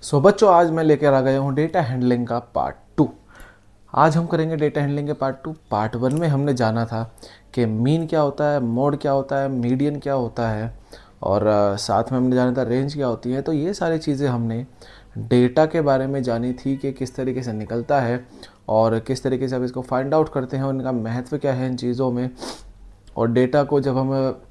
सो बच्चों, आज मैं लेकर आ गया हूँ डेटा हैंडलिंग का पार्ट 2। आज हम करेंगे डेटा हैंडलिंग के पार्ट 2। पार्ट 1 में हमने जाना था कि मीन क्या होता है, मोड क्या होता है, मीडियन क्या होता है, और साथ में हमने जाना था रेंज क्या होती है। तो ये सारी चीज़ें हमने डेटा के बारे में जानी थी कि किस तरीके से निकलता है और किस तरीके से अब इसको फाइंड आउट करते हैं, उनका महत्व क्या है इन चीज़ों में। और डेटा को जब हम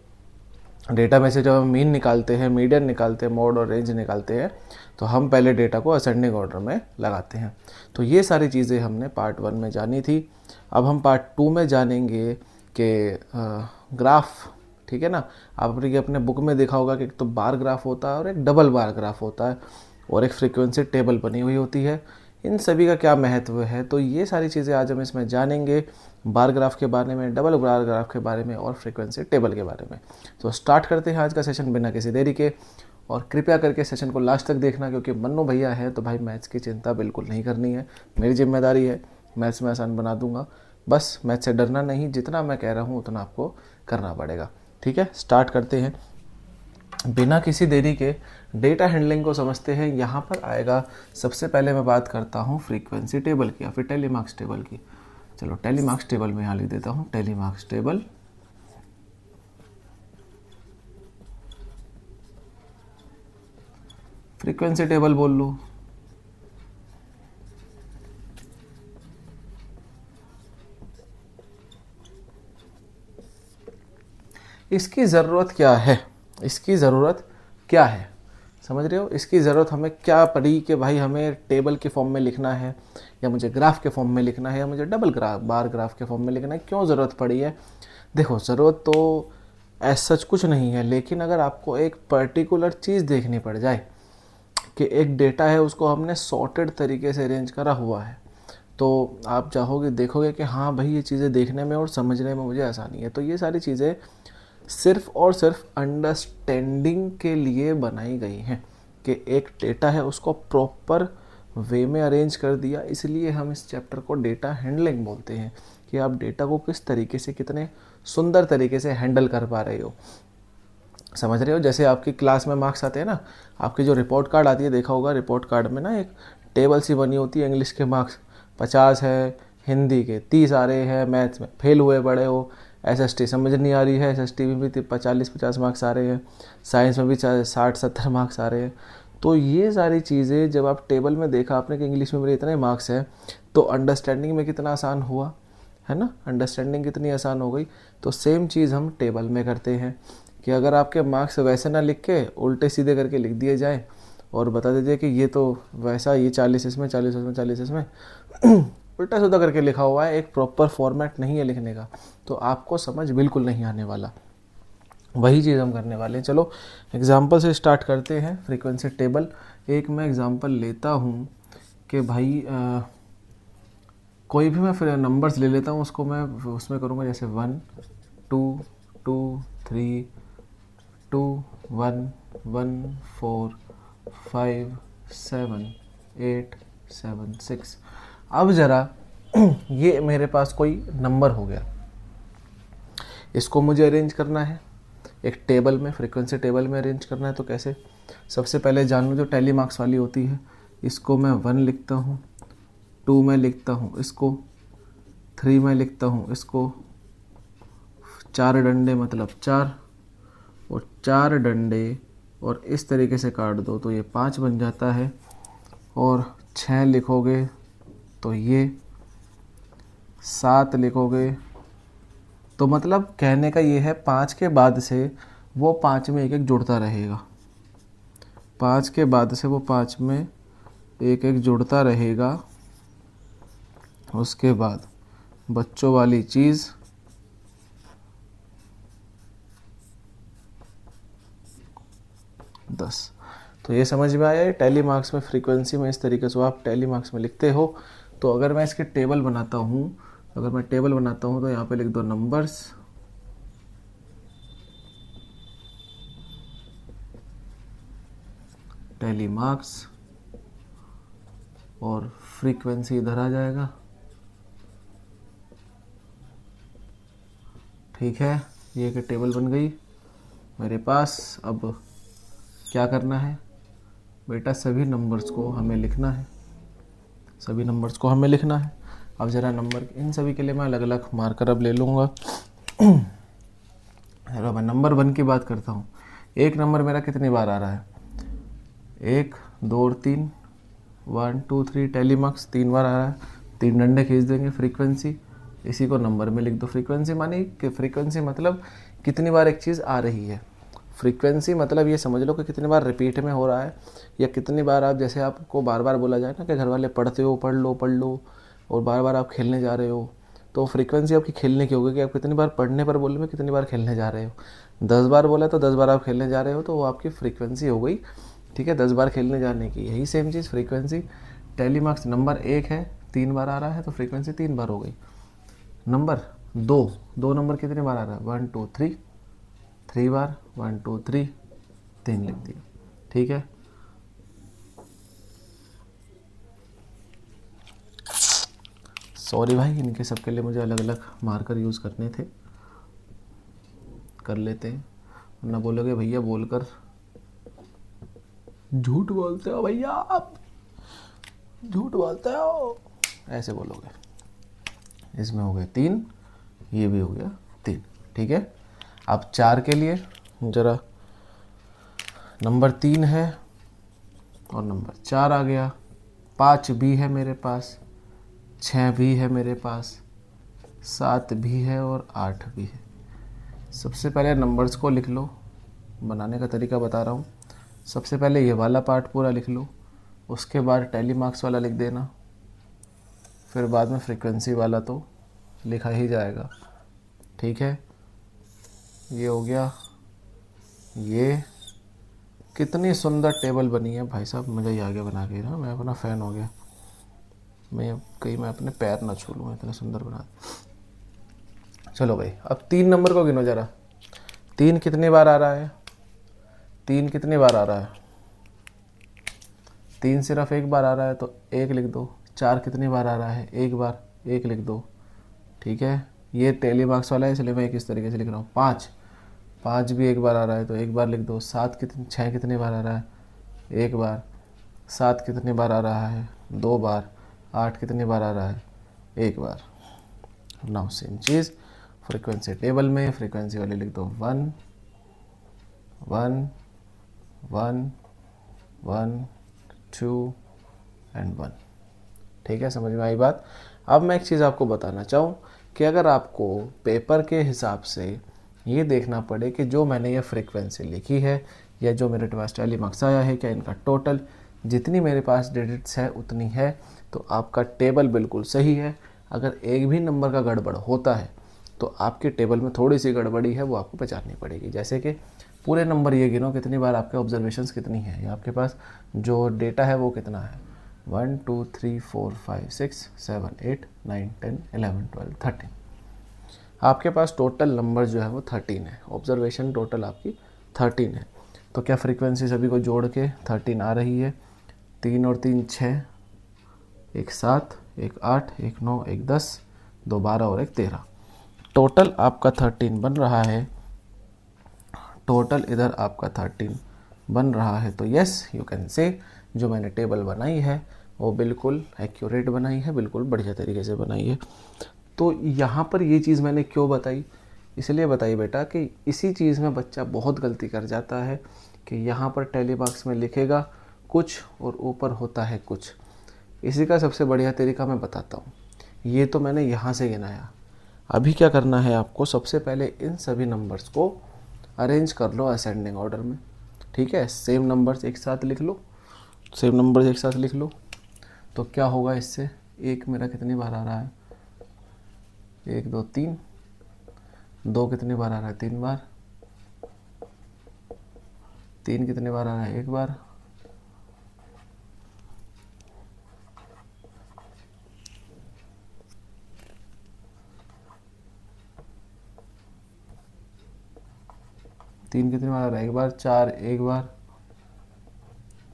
डेटा में से जब हम मीन निकालते हैं, मीडियन निकालते हैं, मोड और रेंज निकालते हैं, तो हम पहले डेटा को असेंडिंग ऑर्डर में लगाते हैं। तो ये सारी चीज़ें हमने पार्ट 1 में जानी थी। अब हम पार्ट 2 में जानेंगे कि ग्राफ, ठीक है ना। आपने अपने बुक में देखा होगा कि एक तो बार ग्राफ होता है और एक डबल बार ग्राफ होता है और एक फ्रीक्वेंसी टेबल बनी हुई होती है। इन सभी का क्या महत्व है, तो ये सारी चीज़ें आज हम इसमें जानेंगे। बार ग्राफ के बारे में, डबल बार ग्राफ के बारे में और फ्रीक्वेंसी टेबल के बारे में। तो स्टार्ट करते हैं आज का सेशन बिना किसी देरी के। और कृपया करके सेशन को लास्ट तक देखना, क्योंकि मन्नू भैया है तो भाई मैथ्स की चिंता बिल्कुल नहीं करनी है, मेरी जिम्मेदारी है। मैथ्स में आसान बना दूंगा, बस मैथ्स से डरना नहीं, जितना मैं कह रहा हूँ उतना आपको करना पड़ेगा। ठीक है, स्टार्ट करते हैं बिना किसी देरी के। डेटा हैंडलिंग को समझते हैं। यहाँ पर आएगा, सबसे पहले मैं बात करता हूँ फ्रीक्वेंसी टेबल की या फिर टेली मार्क्स टेबल की। चलो टेली मार्क्स टेबल में यहाँ लिख देता हूँ, tally marks table. Frequency table बोल लो। इसकी ज़रूरत क्या है, इसकी ज़रूरत क्या है, समझ रहे हो। इसकी ज़रूरत हमें क्या पड़ी कि भाई हमें टेबल के फॉर्म में लिखना है, या मुझे ग्राफ के फॉर्म में लिखना है, या मुझे डबल ग्राफ बार ग्राफ के फॉर्म में लिखना है। क्यों ज़रूरत पड़ी है? देखो, ज़रूरत तो ऐसा सच कुछ नहीं है, लेकिन अगर आपको एक पर्टिकुलर चीज़ देखनी पड़ जाए कि एक डेटा है, उसको हमने सॉर्टेड तरीके से अरेंज करा हुआ है, तो आप चाहोगे, देखोगे कि हाँ भाई ये चीज़ें देखने में और समझने में मुझे आसानी है। तो ये सारी चीज़ें सिर्फ और सिर्फ अंडरस्टैंडिंग के लिए बनाई गई हैं कि एक डेटा है उसको प्रॉपर वे में अरेंज कर दिया। इसलिए हम इस चैप्टर को डेटा हैंडलिंग बोलते हैं कि आप डेटा को किस तरीके से, कितने सुंदर तरीके से हैंडल कर पा रहे हो। समझ रहे हो। जैसे आपकी क्लास में मार्क्स आते हैं ना, आपकी जो रिपोर्ट कार्ड आती है, देखा होगा रिपोर्ट कार्ड में ना एक टेबल सी बनी होती है। इंग्लिश के मार्क्स 50 है, हिंदी के 30 आ रहे हैं, मैथ्स में फेल हुए पड़े हो, एसएसटी समझ नहीं आ रही है, एसएसटी में भी 40-50 मार्क्स आ रहे हैं, साइंस में भी 60-70 मार्क्स आ रहे हैं। तो ये सारी चीज़ें जब आप टेबल में देखा आपने कि इंग्लिश में मेरे इतने मार्क्स हैं, तो अंडरस्टैंडिंग में कितना आसान हुआ है ना, अंडरस्टैंडिंग कितनी आसान हो गई। तो सेम चीज़ हम टेबल में करते हैं कि अगर आपके मार्क्स वैसे ना लिख के उल्टे सीधे करके लिख दिए जाए और बता दीजिए कि ये तो वैसा, ये 40 इसमें, 40 इसमें, 40 इसमें उल्टा सीधा करके लिखा हुआ है, एक प्रॉपर फॉर्मेट नहीं है लिखने का, तो आपको समझ बिल्कुल नहीं आने वाला। वही चीज़ हम करने वाले हैं। चलो एग्जाम्पल से स्टार्ट करते हैं। फ्रीक्वेंसी टेबल, एक मैं एग्जाम्पल लेता हूँ कि भाई कोई भी मैं फिर नंबर्स ले लेता हूँ, उसको मैं उसमें करूँगा जैसे 1 2 2 3 2 1 1 4 5 7 8 7 6। अब ज़रा ये मेरे पास कोई नंबर हो गया, इसको मुझे अरेंज करना है एक टेबल में, फ्रीक्वेंसी टेबल में अरेंज करना है। तो कैसे? सबसे पहले जान लो जो टेली मार्क्स वाली होती है, इसको मैं 1 लिखता हूँ, 2 में लिखता हूँ इसको, 3 में लिखता हूँ इसको, 4 डंडे मतलब 4, और 4 डंडे और इस तरीके से काट दो तो ये 5 बन जाता है, और 6 लिखोगे तो ये 7 लिखोगे। तो मतलब कहने का ये है 5 के बाद से वो 5 में एक एक जुड़ता रहेगा, 5 के बाद से वो 5 में एक एक जुड़ता रहेगा। उसके बाद बच्चों वाली चीज़, दस। तो ये समझ में आया, ये टेली मार्क्स में फ्रीक्वेंसी में इस तरीके से आप टेली मार्क्स में लिखते हो। तो अगर मैं इसके टेबल बनाता हूँ, अगर मैं टेबल बनाता हूँ तो यहाँ पे लिख दो नंबर्स, टेली मार्क्स, और फ्रीक्वेंसी इधर आ जाएगा। ठीक है, ये एक टेबल बन गई मेरे पास। अब क्या करना है, बेटा सभी नंबर्स को हमें लिखना है, सभी नंबर्स को हमें लिखना है। अब ज़रा नंबर इन सभी के लिए मैं अलग अलग मार्कर अब ले लूँगा। चलो मैं नंबर 1 की बात करता हूँ। एक नंबर मेरा कितनी बार आ रहा है? 1 2 और 3, 1 2 3, टैली मार्क्स 3 बार आ रहा है। 3 डंडे खींच देंगे। फ्रीक्वेंसी, इसी को नंबर में लिख दो। फ्रीक्वेंसी मानी कि फ्रीक्वेंसी मतलब कितनी बार एक चीज़ आ रही है। फ्रीक्वेंसी मतलब ये समझ लो कि कितनी बार रिपीट में हो रहा है, या कितनी बार आप, जैसे आपको बार बार बोला जाए ना कि घर वाले पढ़ते हो, पढ़ लो पढ़ लो, और बार बार आप खेलने जा रहे हो, तो फ्रीक्वेंसी आपकी खेलने की होगी कि आप कितनी बार पढ़ने पर बोले में कितनी बार खेलने जा रहे हो। 10 बार बोला तो 10 बार आप खेलने जा रहे हो, तो वो आपकी फ्रीक्वेंसी हो गई। ठीक है, 10 बार खेलने जाने की, यही सेम चीज़ फ्रीक्वेंसी। टैली मार्क्स नंबर 1 है, 3 बार आ रहा है तो फ्रीक्वेंसी 3 बार हो गई। नंबर 2 नंबर कितने बार आ रहा है? 1 2 3, 3 बार, 1 2 3, 3 लिख दिया। ठीक है, सॉरी भाई, इनके सब के लिए मुझे अलग अलग मार्कर यूज़ करने थे, कर लेते हैं, वरना बोलोगे भैया बोलकर झूठ बोलते हो, भैया आप झूठ बोलते हो, ऐसे बोलोगे। इसमें हो गए 3, ये भी हो गया 3। ठीक है, अब 4 के लिए ज़रा, नंबर 3 है और नंबर 4 आ गया। 5 भी है मेरे पास, 6 भी है मेरे पास, 7 भी है और 8 भी है। सबसे पहले नंबर्स को लिख लो, बनाने का तरीका बता रहा हूँ। सबसे पहले ये वाला पार्ट पूरा लिख लो, उसके बाद टैली मार्क्स वाला लिख देना, फिर बाद में फ्रीक्वेंसी वाला तो लिखा ही जाएगा। ठीक है, ये हो गया। ये कितनी सुंदर टेबल बनी है भाई साहब, मज़ा ही आ गया बना के ना, मैं अपना फ़ैन हो गया। मैं अपने पैर ना छू लूँ, इतना सुंदर बना। चलो भाई, अब 3 नंबर को गिनो ज़रा। 3 कितनी बार आ रहा है? 3 कितनी बार आ रहा है? 3 सिर्फ एक बार आ रहा है तो 1 लिख दो। 4 कितनी बार आ रहा है? एक बार, 1 लिख दो। ठीक है, ये टैली मार्क्स वाला है इसलिए मैं इस तरीके से लिख रहा हूँ। 5 भी एक बार आ रहा है तो 1 बार लिख दो। 6 कितनी बार आ रहा है? 1 बार। 7 कितनी बार आ रहा है? 2 बार। 8 कितनी बार आ रहा है? 1 बार। नाउ सेम चीज़ फ्रीक्वेंसी टेबल में, फ्रीक्वेंसी वाले लिख दो 1 1 1 1 2 एंड 1। ठीक है, समझ में आई बात। अब मैं एक चीज़ आपको बताना चाहूँ कि अगर आपको पेपर के हिसाब से ये देखना पड़े कि जो मैंने ये फ्रीक्वेंसी लिखी है या जो मेरे पास टैली मार्क्स आया है, क्या इनका टोटल जितनी मेरे पास डिजिट्स है उतनी है, तो आपका टेबल बिल्कुल सही है। अगर एक भी नंबर का गड़बड़ होता है तो आपके टेबल में थोड़ी सी गड़बड़ी है, वो आपको पहचाननी पड़ेगी। जैसे कि पूरे नंबर ये गिनो कितनी बार आपके ऑब्जर्वेशंस कितनी है, या आपके पास जो डेटा है वो कितना है। 1 2 3 4 5 6 7 8 9 10 11 12 13। आपके पास टोटल नंबर जो है वो 13 है। ऑब्जर्वेशन टोटल आपकी 13 है। तो क्या फ्रीक्वेंसी सभी को जोड़ के 13 आ रही है? 3 और 3 6, 1 7, 1 8, 1 9, 1 10, 2 12 और 1 13। टोटल आपका 13 बन रहा है। टोटल इधर आपका 13 बन रहा है। तो यस यू कैन से जो मैंने टेबल बनाई है वो बिल्कुल एक्यूरेट बनाई है, बिल्कुल बढ़िया तरीके से बनाई है। तो यहाँ पर ये चीज़ मैंने क्यों बताई? इसलिए बताई बेटा कि इसी चीज़ में बच्चा बहुत गलती कर जाता है कि यहाँ पर टैली मार्क्स में लिखेगा कुछ और ऊपर होता है कुछ। इसी का सबसे बढ़िया तरीका मैं बताता हूँ। ये तो मैंने यहाँ से गिनाया। अभी क्या करना है आपको, सबसे पहले इन सभी नंबर्स को अरेंज कर लो असेंडिंग ऑर्डर में। ठीक है, सेम नंबर्स एक साथ लिख लो, सेम नंबर्स एक साथ लिख लो। तो क्या होगा इससे? 1 मेरा कितनी बार आ रहा है? 1 2 3। 2 कितनी बार आ रहा है? 3 बार। 3 कितनी बार आ रहा है? 1 बार। तीन कितनी बार आ रहा है? 1 बार। 4 1 बार।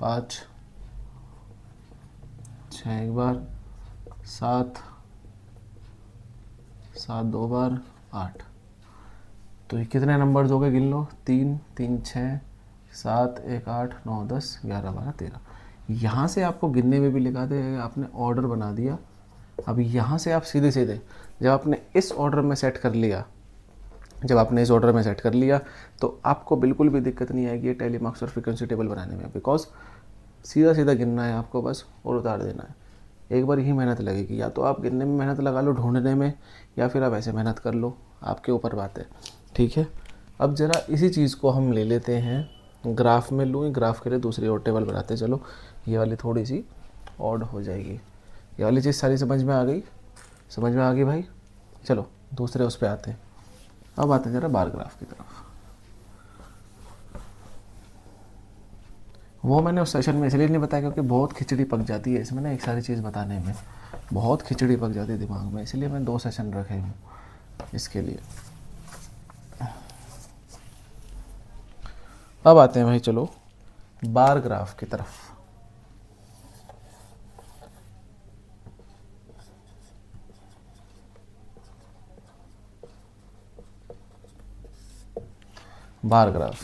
5 6 1 बार। 7 2 बार। 8। तो ये कितने नंबर्स हो गए गिन लो। 3 3 6 7 1 8 9 10 11 12 13। यहाँ से आपको गिनने में भी लगा दे, आपने ऑर्डर बना दिया। अब यहाँ से आप सीधे सीधे जब आपने इस ऑर्डर में सेट कर लिया, तो आपको बिल्कुल भी दिक्कत नहीं आएगी टैली मार्क्स और फ्रीक्वेंसी टेबल बनाने में, बिकॉज सीधा सीधा गिनना है आपको बस और उतार देना है। एक बार ही मेहनत लगेगी, या तो आप गिनने में मेहनत लगा लो ढूंढने में, या फिर आप ऐसे मेहनत कर लो, आपके ऊपर बात है। ठीक है, अब ज़रा इसी चीज़ को हम ले लेते हैं ग्राफ में। लूँ ग्राफ के लिए दूसरी और टेबल बनाते हैं। चलो ये वाली थोड़ी सी ऑड हो जाएगी। ये वाली चीज़ सारी समझ में आ गई भाई। चलो दूसरे उस पर आते हैं। अब आते हैं ज़रा बार ग्राफ की तरफ। वो मैंने उस सेशन में इसलिए नहीं बताया क्योंकि बहुत खिचड़ी पक जाती है इसमें ना, एक सारी चीज़ बताने में बहुत खिचड़ी पक जाती है दिमाग में, इसलिए मैं 2 सेशन रखे हूँ इसके लिए। अब आते हैं भाई चलो बार ग्राफ की तरफ। बार ग्राफ,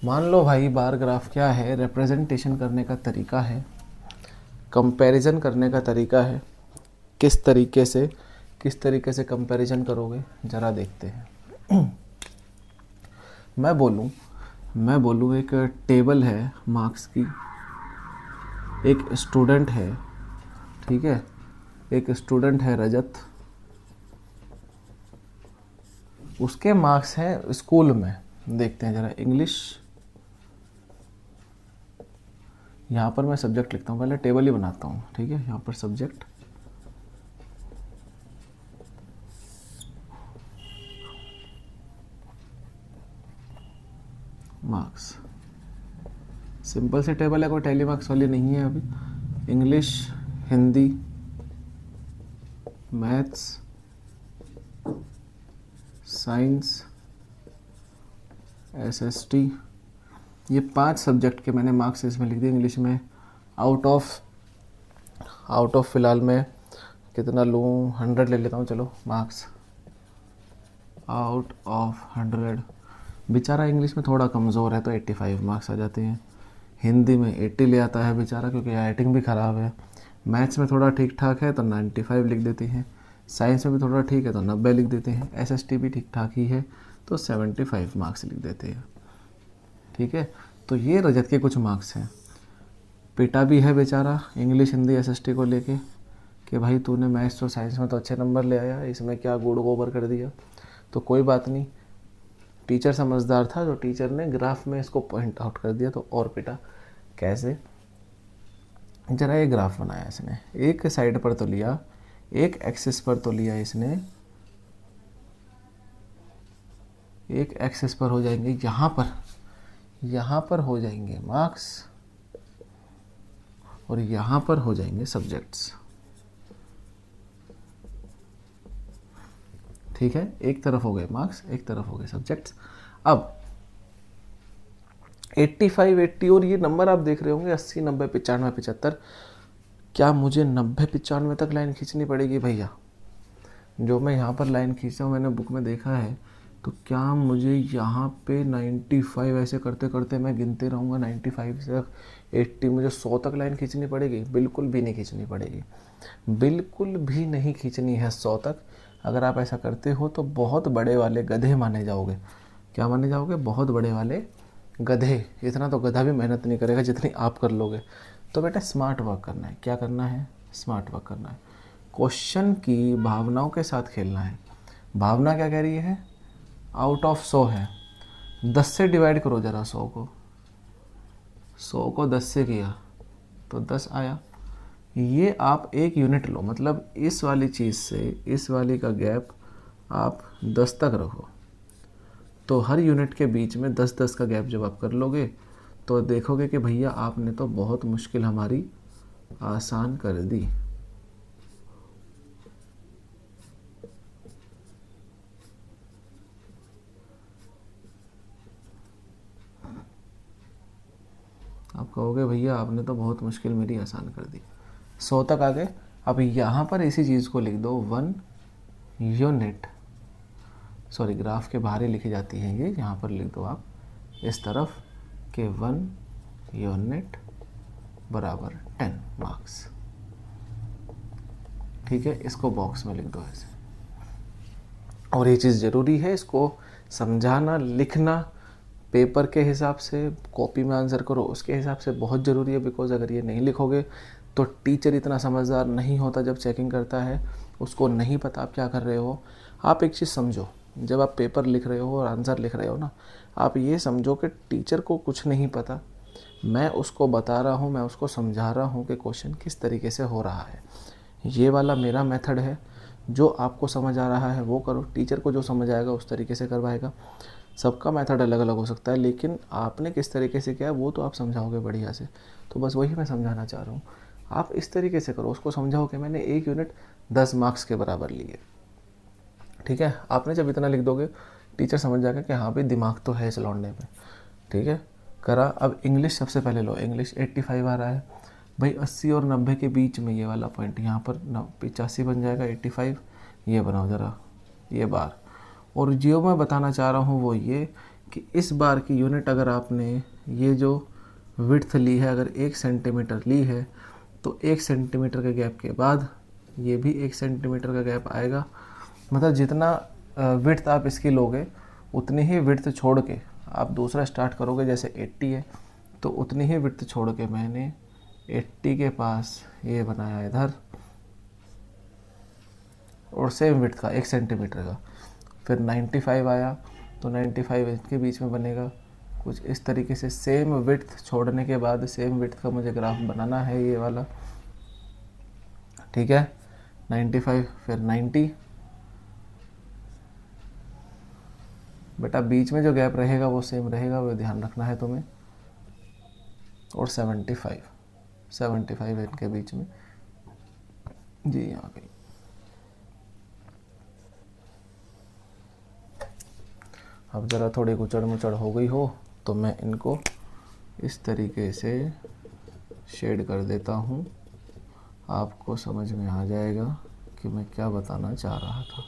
मान लो भाई बार ग्राफ क्या है, रिप्रेजेंटेशन करने का तरीका है, कंपैरिजन करने का तरीका है। किस तरीके से कंपैरिजन करोगे ज़रा देखते हैं। मैं बोलूँ एक टेबल है मार्क्स की, एक स्टूडेंट है, ठीक है, एक स्टूडेंट है रजत, उसके मार्क्स हैं स्कूल में। देखते हैं ज़रा इंग्लिश, यहाँ पर मैं सब्जेक्ट लिखता हूँ, पहले टेबल ही बनाता हूँ। ठीक है, यहाँ पर सब्जेक्ट, मार्क्स, सिंपल सी टेबल है, कोई टैली मार्क्स वाली नहीं है अभी। English, Hindi, maths, science, SST, ये 5 सब्जेक्ट के मैंने मार्क्स इसमें लिख दिए। इंग्लिश में आउट ऑफ फ़िलहाल मैं कितना लूँ, 100 ले लेता हूँ। चलो मार्क्स आउट ऑफ 100। बेचारा इंग्लिश में थोड़ा कमज़ोर है तो 85 मार्क्स आ जाते हैं। हिंदी में 80 ले आता है बेचारा क्योंकि राइटिंग भी ख़राब है। मैथ्स में थोड़ा ठीक ठाक है तो 95 लिख देते हैं। साइंस में भी थोड़ा ठीक है तो 90 लिख देते हैं। एसएसटी भी ठीक ठाक ही है तो 75 मार्क्स लिख देते हैं। ठीक है, तो ये रजत के कुछ मार्क्स हैं। पिटा भी है बेचारा इंग्लिश, हिंदी, एसएसटी को लेके कि भाई तूने मैथ्स और साइंस में तो अच्छे नंबर ले आया, इसमें क्या गुड़ गोबर कर दिया। तो कोई बात नहीं, टीचर समझदार था तो टीचर ने ग्राफ में इसको पॉइंट आउट कर दिया तो और पिटा। कैसे, जरा ये ग्राफ बनाया इसने, एक साइड पर तो लिया, एक एक्सिस पर तो लिया इसने, एक एक्सिस पर हो जाएंगे यहाँ पर हो जाएंगे मार्क्स और यहाँ पर हो जाएंगे सब्जेक्ट्स। ठीक है, एक तरफ हो गए मार्क्स, एक तरफ हो गए सब्जेक्ट्स। अब 85, 80 और ये नंबर आप देख रहे होंगे 80, 90, 95, 75। क्या मुझे 90, 95 तक लाइन खींचनी पड़ेगी भैया? जो मैं यहाँ पर लाइन खींचा हूँ मैंने बुक में देखा है, तो क्या मुझे यहाँ पे 95 ऐसे करते करते मैं गिनते रहूँगा 95 से 80, मुझे 100 तक लाइन खींचनी पड़ेगी? बिल्कुल भी नहीं खींचनी पड़ेगी, बिल्कुल भी नहीं खींचनी है 100 तक। अगर आप ऐसा करते हो तो बहुत बड़े वाले गधे माने जाओगे। क्या माने जाओगे? बहुत बड़े वाले गधे। इतना तो गधा भी मेहनत नहीं करेगा जितनी आप कर लोगे। तो बेटा स्मार्ट वर्क करना है। क्या करना है? स्मार्ट वर्क करना है। क्वेश्चन की भावनाओं के साथ खेलना है। भावना क्या कह रही है? आउट ऑफ 100 है, 10 से डिवाइड करो ज़रा 100 को। 100 को 10 से किया तो 10 आया। ये आप एक यूनिट लो, मतलब इस वाली चीज़ से इस वाली का गैप आप 10 तक रखो। तो हर यूनिट के बीच में 10-10 का गैप जब आप कर लोगे तो देखोगे कि भैया आपने तो बहुत मुश्किल हमारी आसान कर दी। आप कहोगे भैया आपने तो बहुत मुश्किल मेरी आसान कर दी। 100 तक आ गए। अब यहाँ पर इसी चीज़ को लिख दो 1 यूनिट, सॉरी ग्राफ के बाहर ही लिखी जाती है ये, यहाँ पर लिख दो आप इस तरफ के 1 यूनिट बराबर 10 मार्क्स। ठीक है, इसको बॉक्स में लिख दो ऐसे। और ये चीज़ ज़रूरी है, इसको समझाना, लिखना पेपर के हिसाब से, कॉपी में आंसर करो उसके हिसाब से बहुत ज़रूरी है। बिकॉज अगर ये नहीं लिखोगे तो टीचर इतना समझदार नहीं होता जब चेकिंग करता है, उसको नहीं पता आप क्या कर रहे हो। आप एक चीज़ समझो, जब आप पेपर लिख रहे हो और आंसर लिख रहे हो ना, आप ये समझो कि टीचर को कुछ नहीं पता, मैं उसको बता रहा हूँ, मैं उसको समझा रहा हूँ कि क्वेश्चन किस तरीके से हो रहा है। ये वाला मेरा मेथड है, जो आपको समझ आ रहा है वो करो, टीचर को जो समझ आएगा उस तरीके से करवाएगा। सबका मेथड अलग अलग हो सकता है, लेकिन आपने किस तरीके से किया वो तो आप समझाओगे बढ़िया से। तो बस वही मैं समझाना चाह रहा हूँ, आप इस तरीके से करो, उसको समझाओ कि मैंने एक यूनिट 10 मार्क्स के बराबर लिए। ठीक है, आपने जब इतना लिख दोगे टीचर समझ जाएगा कि हाँ भाई दिमाग तो है इस लौंडे में। ठीक है, करा। अब इंग्लिश सबसे पहले लो, इंग्लिश 85 आ रहा है भाई, 80 और 90 के बीच में ये वाला पॉइंट, यहाँ पर 85 बन जाएगा, 85 ये बनाओ ज़रा, ये बार। और जो मैं बताना चाह रहा हूँ वो ये कि इस बार की यूनिट अगर आपने ये जो विड्थ ली है, अगर 1 सेंटीमीटर ली है, तो 1 सेंटीमीटर के गैप के बाद ये भी 1 सेंटीमीटर का गैप आएगा। मतलब जितना विड्थ आप इसकी लोगे उतनी ही विड्थ छोड़ के आप दूसरा स्टार्ट करोगे। जैसे 80 है तो उतनी ही विड्थ छोड़ के मैंने 80 के पास ये बनाया इधर, और सेम विड्थ का 1 सेंटीमीटर का। फिर 95 आया तो 95 इसके बीच में बनेगा कुछ इस तरीके से। सेम विड्थ छोड़ने के बाद सेम विड्थ का मुझे ग्राफ बनाना है, ये वाला। ठीक है, 95 फिर 90, बेटा बीच में जो गैप रहेगा वो सेम रहेगा, वो ध्यान रखना है तुम्हें। और 75 इनके बीच में, जी यहाँ गई। अब ज़रा थोड़ी गुचड़ मुचड़ हो गई हो तो मैं इनको इस तरीके से शेड कर देता हूँ, आपको समझ में आ जाएगा कि मैं क्या बताना चाह रहा था।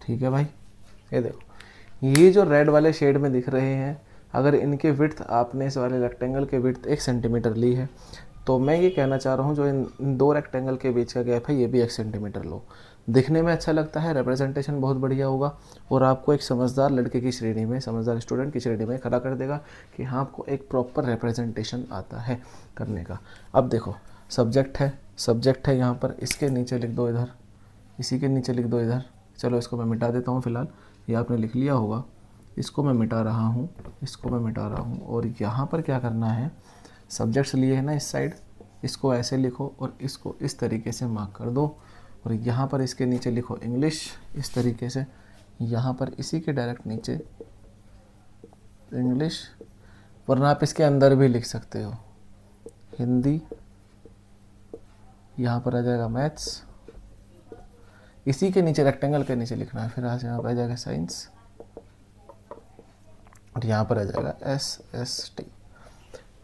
ठीक है भाई, ये देखो, ये जो रेड वाले शेड में दिख रहे हैं, अगर इनके विड्थ आपने इस वाले रेक्टेंगल के विड्थ 1 सेंटीमीटर ली है, तो मैं ये कहना चाह रहा हूँ जो इन दो रेक्टेंगल के बीच का गैप है ये भी 1 सेंटीमीटर लो। दिखने में अच्छा लगता है, रिप्रेजेंटेशन बहुत बढ़िया होगा, और आपको एक समझदार लड़के की श्रेणी में, समझदार स्टूडेंट की श्रेणी में खड़ा कर देगा कि हाँ आपको एक प्रॉपर रिप्रेजेंटेशन आता है करने का। अब देखो, सब्जेक्ट है यहाँ पर, इसके नीचे लिख दो इधर, इसी के नीचे लिख दो इधर। चलो इसको मैं मिटा देता हूँ फ़िलहाल, ये आपने लिख लिया होगा, इसको मैं मिटा रहा हूँ, इसको मैं मिटा रहा हूँ। और यहाँ पर क्या करना है, सब्जेक्ट्स लिए हैं ना इस साइड, इसको ऐसे लिखो और इसको इस तरीके से मार्क कर दो। और यहाँ पर इसके नीचे लिखो इंग्लिश इस तरीके से, यहाँ पर इसी के डायरेक्ट नीचे इंग्लिश, वरना आप इसके अंदर भी लिख सकते हो हिंदी, यहाँ पर आ जाएगा मैथ्स, इसी के नीचे रेक्टेंगल के नीचे लिखना है। फिर यहाँ पर आ जाएगा साइंस, और यहाँ पर आ जाएगा SST।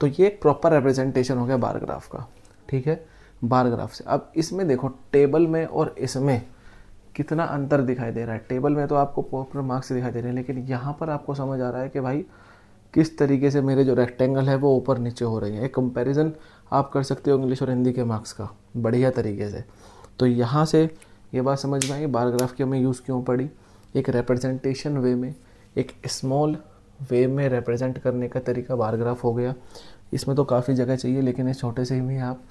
तो ये एक प्रॉपर रिप्रेजेंटेशन हो गया बार ग्राफ का। ठीक है, बार ग्राफ से अब इसमें देखो टेबल में और इसमें कितना अंतर दिखाई दे रहा है। टेबल में तो आपको प्रॉपर मार्क्स दिखाई दे रहे हैं, लेकिन यहाँ पर आपको समझ आ रहा है कि भाई किस तरीके से मेरे जो रेक्टेंगल है वो ऊपर नीचे हो रही है। एक कंपैरिजन आप कर सकते हो इंग्लिश और हिंदी के मार्क्स का बढ़िया तरीके से। तो यहाँ से ये बात समझ में आई बार ग्राफ की हमें यूज़ क्यों पड़ी। एक रिप्रेजेंटेशन वे में, एक स्मॉल वे में रिप्रेजेंट करने का तरीका बार ग्राफ हो गया। इसमें तो काफ़ी जगह चाहिए, लेकिन इस छोटे से ही में आप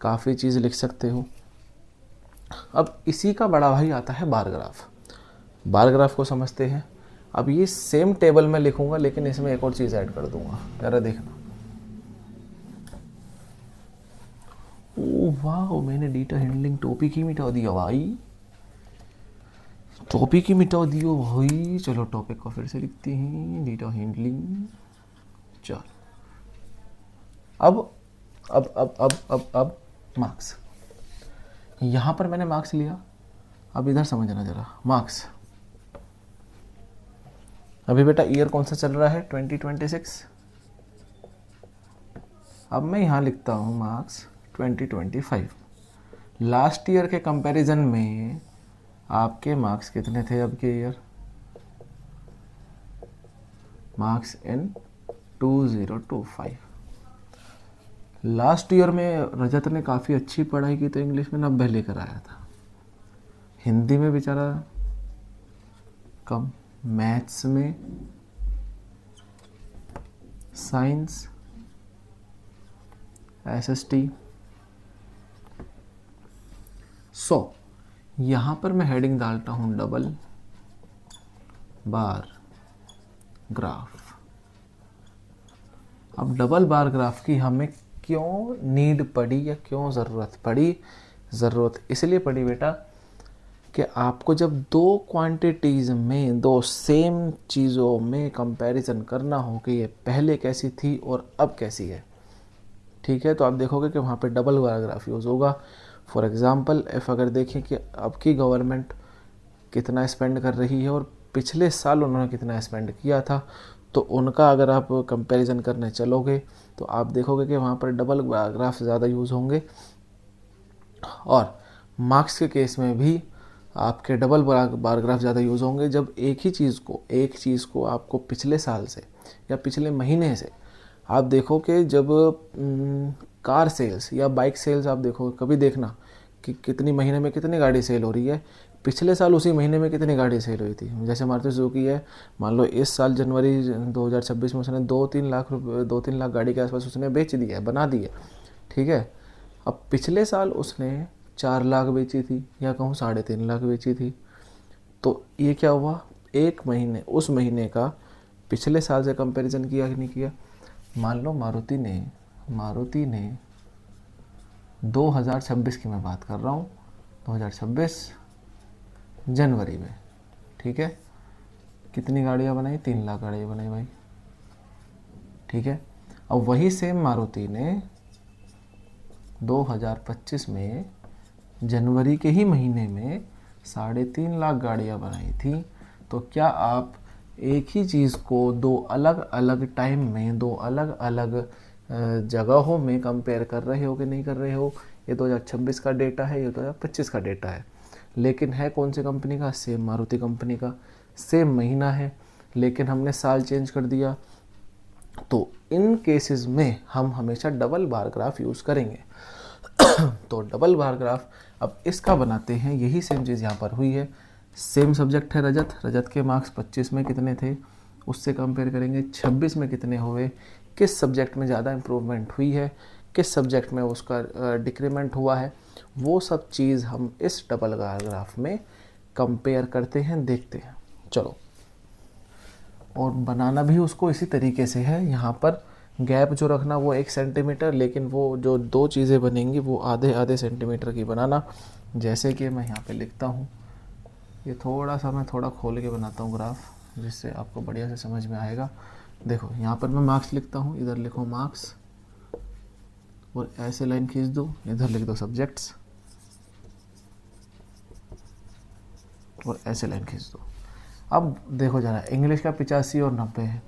काफ़ी चीज़ लिख सकते हो। अब इसी का बड़ा भाई आता है बार ग्राफ। बार ग्राफ को समझते हैं। अब ये सेम टेबल में लिखूंगा, लेकिन इसमें एक और चीज़ ऐड कर दूंगा, जरा देखना। ओह वाह, मैंने डेटा हैंडलिंग टॉपिक ही मिटा दिया भाई, टॉपिक ही मिटा दियो भाई। चलो टॉपिक को फिर से लिखते हैं, डेटा हैंडलिंग। चल अब मार्क्स, यहाँ पर मैंने मार्क्स लिया। अब इधर समझना जरा, मार्क्स अभी बेटा ईयर कौन सा चल रहा है, 2026। अब मैं यहाँ लिखता हूँ मार्क्स 2025। लास्ट ईयर के कंपैरिजन में आपके मार्क्स कितने थे अब के year? Marks in 2025। Last year में रजत ने काफ़ी अच्छी पढ़ाई की तो इंग्लिश में 90 लेकर आया था, हिंदी में बेचारा कम, मैथ्स में, साइंस, एसएसटी। सो यहाँ पर मैं हेडिंग डालता हूँ डबल बार ग्राफ। अब डबल बार ग्राफ की हमें क्यों नीड पड़ी या क्यों ज़रूरत पड़ी? ज़रूरत इसलिए पड़ी बेटा कि आपको जब दो क्वांटिटीज़ में, दो सेम चीज़ों में कंपैरिजन करना हो कि ये पहले कैसी थी और अब कैसी है, ठीक है, तो आप देखोगे कि वहाँ पे डबल बार ग्राफ यूज़ होगा। फॉर एग्ज़ाम्पल अगर देखें कि अब की गवर्नमेंट कितना स्पेंड कर रही है और पिछले साल उन्होंने कितना स्पेंड किया था, तो उनका अगर आप कंपैरिजन करने चलोगे तो आप देखोगे कि वहाँ पर डबल बार ग्राफ ज़्यादा यूज़ होंगे। और मार्क्स के केस में भी आपके डबल बार ग्राफ ज़्यादा यूज़ होंगे जब एक चीज़ को आपको पिछले साल से या पिछले महीने से आप देखो कि जब कार सेल्स या बाइक सेल्स आप देखो, कभी देखना कि कितनी महीने में कितनी गाड़ी सेल हो रही है, पिछले साल उसी महीने में कितनी गाड़ी सेल हुई थी। जैसे मारुति सुजुकी है, मान लो इस साल जनवरी 2026 में उसने 2-3 लाख गाड़ी के आसपास उसने बेच दी है, बना दी है, ठीक है। अब पिछले साल उसने 4 लाख बेची थी या कहूँ 3.5 लाख बेची थी, तो ये क्या हुआ, एक महीने उस महीने का पिछले साल से कंपैरिजन किया कि नहीं किया। मान लो मारुति ने 2026 की मैं बात कर रहा हूँ, 2026 जनवरी में, ठीक है, कितनी गाड़ियाँ बनाई? 3 लाख गाड़ियाँ बनाई भाई, ठीक है। अब वही सेम मारुति ने 2025 में जनवरी के ही महीने में 3.5 लाख गाड़ियाँ बनाई थी। तो क्या आप एक ही चीज़ को दो अलग अलग टाइम में, दो अलग अलग जगहों में कंपेयर कर रहे हो कि नहीं कर रहे हो? ये 2026 का डेटा है, ये 2025 का डेटा है, लेकिन है कौन सी कंपनी का? सेम मारुति कंपनी का, सेम महीना है, लेकिन हमने साल चेंज कर दिया। तो इन केसेस में हम हमेशा डबल बार ग्राफ यूज़ करेंगे। तो डबल बार ग्राफ अब इसका बनाते हैं, यही सेम चीज़ यहाँ पर हुई है। सेम सब्जेक्ट है रजत के मार्क्स 25 में कितने थे, उससे कंपेयर करेंगे 26 में कितने हुए, किस सब्जेक्ट में ज़्यादा इम्प्रूवमेंट हुई है, किस सब्जेक्ट में उसका डिक्रीमेंट हुआ है, वो सब चीज़ हम इस डबल बार ग्राफ में कंपेयर करते हैं, देखते हैं। चलो, और बनाना भी उसको इसी तरीके से है। यहाँ पर गैप जो रखना वो 1 सेंटीमीटर, लेकिन वो जो दो चीज़ें बनेंगी वो आधे सेंटीमीटर की बनाना। जैसे कि मैं यहाँ पे लिखता हूँ, ये मैं थोड़ा खोल के बनाता हूँ ग्राफ, जिससे आपको बढ़िया से समझ में आएगा। देखो यहाँ पर मैं मार्क्स लिखता हूँ, इधर लिखो मार्क्स और ऐसे लाइन खींच दो, इधर लिख दो सब्जेक्ट्स और ऐसे लाइन खींच दो। अब देखो जरा, इंग्लिश का 85 और 90 है।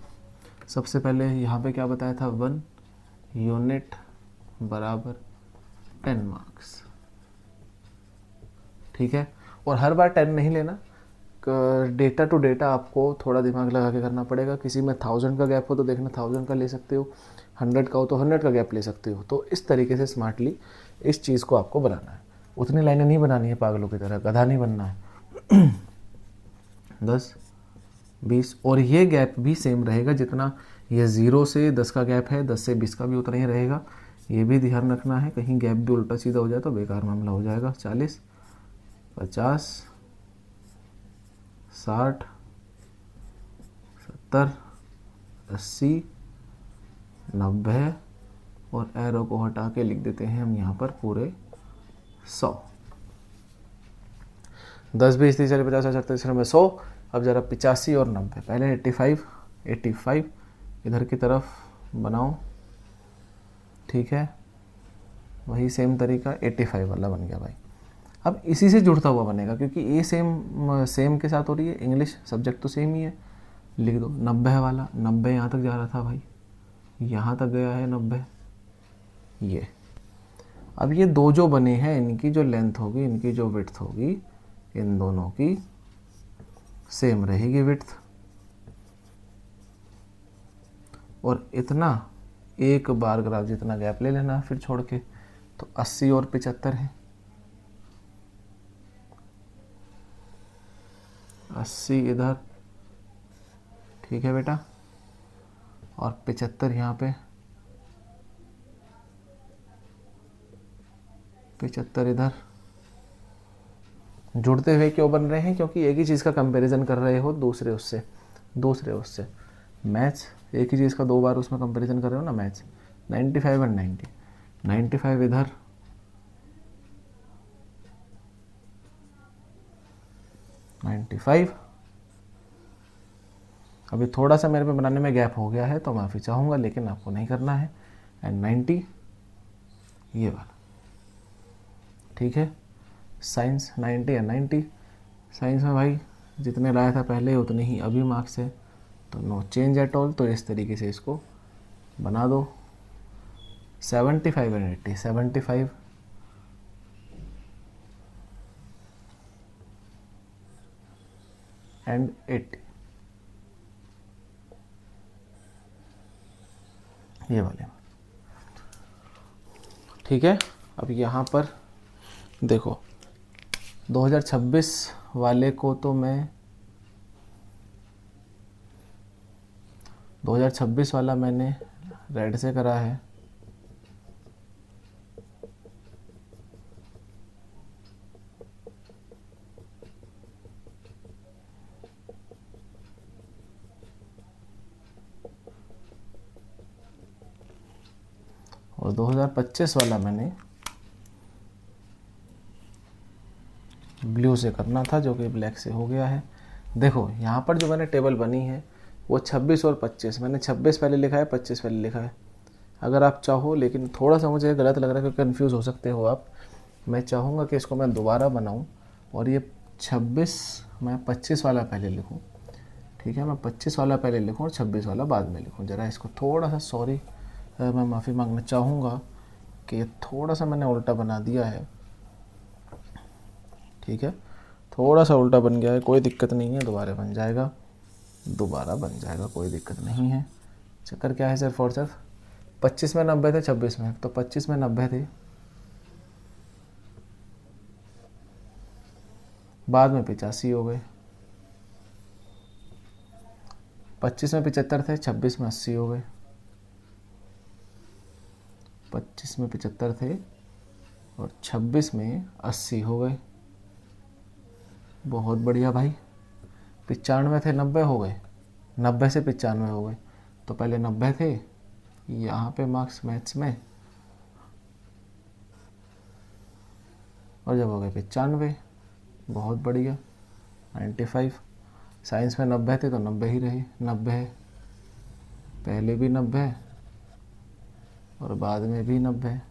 सबसे पहले यहाँ पे क्या बताया था, 1 यूनिट बराबर 10 मार्क्स, ठीक है। और हर बार 10 नहीं लेना, डेटा टू डेटा आपको थोड़ा दिमाग लगा के करना पड़ेगा। किसी में 1000 का गैप हो तो देखना 1000 का ले सकते हो, 100 का हो तो 100 का गैप ले सकते हो। तो इस तरीके से स्मार्टली इस चीज़ को आपको बनाना है। उतनी लाइनें नहीं बनानी है पागलों की तरह, गधा नहीं बनना है। 10, 20, और ये गैप भी सेम रहेगा जितना ये 0 से 10 का गैप है, 10 से 20 का भी उतना ही रहेगा। ये भी ध्यान रखना है, कहीं गैप भी उल्टा सीधा हो जाए तो बेकार मामला हो जाएगा। 40, 50, 60, 70, 80, 90 और एरो को हटा के लिख देते हैं हम यहाँ पर पूरे 100। 10, 20, 30, 40, 50, 60, 70, 80, 100। अब ज़रा 85 और 90, पहले 85 इधर की तरफ बनाओ, ठीक है, वही सेम तरीका 85 वाला बन गया भाई। अब इसी से जुड़ता हुआ बनेगा, क्योंकि ये सेम के साथ हो रही है, इंग्लिश सब्जेक्ट तो सेम ही है। लिख दो 90 वाला, 90 यहाँ तक जा रहा था भाई, यहाँ तक गया है 90 ये। अब ये दो जो बने हैं, इनकी जो लेंथ होगी, इनकी जो विड्थ होगी, इन दोनों की सेम रहेगी विड्थ, और इतना एक बार ग्राफ जितना गैप ले लेना फिर छोड़ के, तो 80 और 75 है, 80 इधर, ठीक है बेटा, और 75 यहाँ पे, 75 इधर। जुड़ते हुए क्यों बन रहे हैं? क्योंकि एक ही चीज़ का कंपैरिजन कर रहे हो दूसरे उससे। मैथ्स एक ही चीज़ का दो बार उसमें कंपैरिजन कर रहे हो ना, मैथ्स 95 और 90, 95 इधर, 95। अभी थोड़ा सा मेरे पे बनाने में गैप हो गया है तो माफ़ी चाहूँगा, लेकिन आपको नहीं करना है। एंड 90 ये वाला, ठीक है। साइंस 90 या 90, साइंस में भाई जितने लाया था पहले उतने ही अभी मार्क्स है, तो नो चेंज एट ऑल। तो इस तरीके से इसको बना दो। 75 एंड 80, 75 एंड 80, ये वाले, ठीक है। अब यहाँ पर देखो 2026 वाले को तो मैं 2026 वाला मैंने रेड से करा है, और 2025 वाला मैंने ब्लू से करना था, जो कि ब्लैक से हो गया है। देखो यहाँ पर जो मैंने टेबल बनी है वो 26 और 25, मैंने 26 पहले लिखा है, 25 पहले लिखा है। अगर आप चाहो, लेकिन थोड़ा सा मुझे गलत लग रहा है क्योंकि कन्फ्यूज़ हो सकते हो आप, मैं चाहूँगा कि इसको मैं दोबारा बनाऊँ और ये 26 मैं 25 वाला पहले लिखूँ, ठीक है। मैं 25 वाला पहले लिखूँ और 26 वाला बाद में लिखूँ। ज़रा इसको थोड़ा सा, सॉरी मैं माफ़ी मांगना चाहूँगा कि ये थोड़ा सा मैंने उल्टा बना दिया है, ठीक है। थोड़ा सा उल्टा बन गया है, कोई दिक्कत नहीं है, दोबारा बन जाएगा, कोई दिक्कत नहीं है। चक्कर क्या है सिर्फ और सिर्फ 25 में 90 थे, 26 में, तो 25 में 90 थे, बाद में 85 हो गए, 25 में 75 थे, 26 में 80 हो गए, 25 में 75 थे और 26 में 80 हो गए। बहुत बढ़िया भाई। 95 थे, 90 हो गए, 90 से 95 हो गए, तो पहले 90 थे यहाँ पे मार्क्स मैथ्स में, और जब हो गए 95, बहुत बढ़िया। 95, साइंस में 90 थे तो 90 ही रहे, 90 है, पहले भी 90 है और बाद में भी 90 है।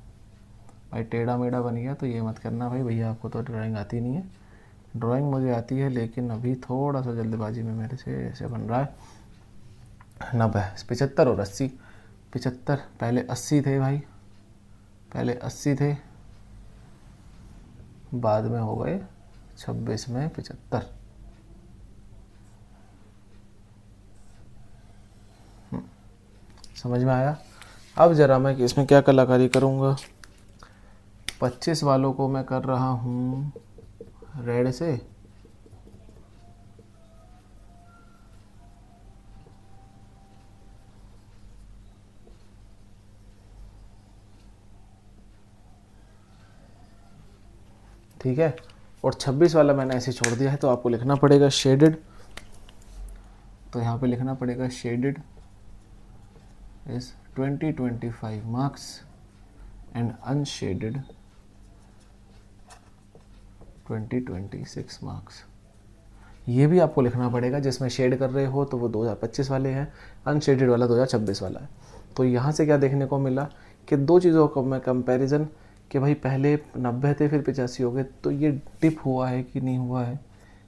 भाई टेढ़ा मेढ़ा बन गया तो ये मत करना भाई, भैया आपको तो ड्राइंग आती नहीं है। ड्राइंग मुझे आती है, लेकिन अभी थोड़ा सा जल्दबाजी में मेरे से ऐसे बन रहा है। 90, 75 और 80, 75 पहले 80 थे भाई, पहले 80 थे, बाद में हो गए 26 में 75। समझ में आया? अब ज़रा मैं इसमें क्या कलाकारी करूँगा। 25 वालों को मैं कर रहा हूँ रेड से, ठीक है, और 26 वाला मैंने ऐसे छोड़ दिया है, तो आपको लिखना पड़ेगा शेडेड। तो यहाँ पे लिखना पड़ेगा shaded is 2025 marks and unshielded 2026 marks. ये भी आपको लिखना पड़ेगा, जिसमें शेड कर रहे हो तो वो 2025 वाले हैं, अनशेडेड वाला 2026 वाला है। तो यहाँ से क्या देखने को मिला कि दो चीज़ों का मैं कंपैरिजन, कि भाई पहले 90 थे फिर 85 हो गए, तो ये डिप हुआ है कि नहीं हुआ है,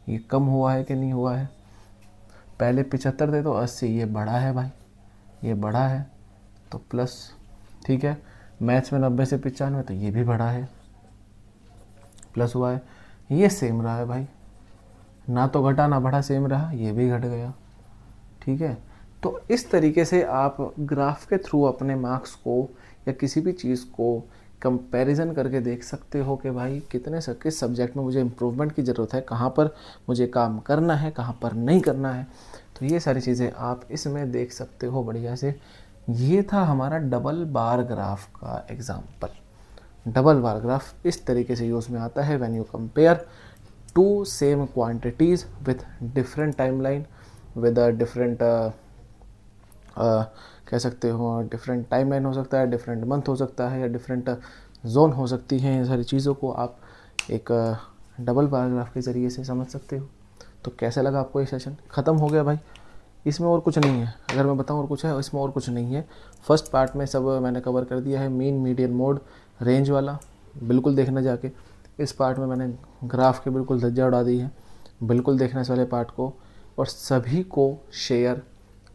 ये कम हुआ है कि नहीं हुआ है। पहले 75 थे तो 80, ये बढ़ा है भाई, ये बढ़ा है तो प्लस, ठीक है। मैथ्स में 90 से 95 तो ये भी बढ़ा है, प्लस हुआ है। ये सेम रहा है भाई, ना तो घटा ना बढ़ा, सेम रहा, ये भी घट गया। ठीक है, तो इस तरीके से आप ग्राफ के थ्रू अपने मार्क्स को या किसी भी चीज़ को कंपैरिजन करके देख सकते हो कि भाई किस सब्जेक्ट में मुझे इम्प्रूवमेंट की ज़रूरत है, कहाँ पर मुझे काम करना है, कहाँ पर नहीं करना है। तो ये सारी चीज़ें आप इसमें देख सकते हो बढ़िया से। ये था हमारा डबल बार ग्राफ का एग्जाम्पल। डबल बार ग्राफ इस तरीके से यूज़ में आता है when you compare two same quantities with different timeline, with a different कह सकते हो डिफरेंट टाइमलाइन हो सकता है, डिफरेंट मंथ हो सकता है, या डिफरेंट जोन हो सकती हैं। ये सारी चीज़ों को आप एक डबल पैराग्राफ के ज़रिए से समझ सकते हो। तो कैसा लगा आपको ये सेशन? ख़त्म हो गया भाई, इसमें और कुछ नहीं है। अगर मैं बताऊँ और कुछ है, इसमें और कुछ नहीं है। फर्स्ट पार्ट में सब मैंने कवर कर दिया है, मीन, मीडियन, मोड, रेंज वाला, बिल्कुल देखना जाके। इस पार्ट में मैंने ग्राफ के बिल्कुल धज्जा उड़ा दी है, बिल्कुल देखना इस वाले पार्ट को, और सभी को शेयर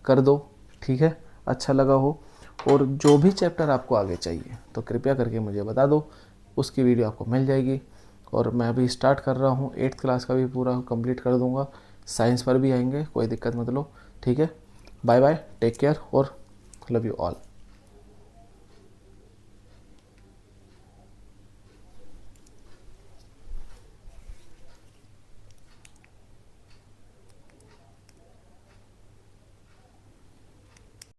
कर दो। ठीक है, अच्छा लगा हो। और जो भी चैप्टर आपको आगे चाहिए तो कृपया करके मुझे बता दो, उसकी वीडियो आपको मिल जाएगी। और मैं अभी स्टार्ट कर रहा हूँ 8th क्लास का भी पूरा कंप्लीट कर दूँगा, साइंस पर भी आएंगे, कोई दिक्कत मत लो। ठीक है, बाय बाय, टेक केयर और लव यू ऑल।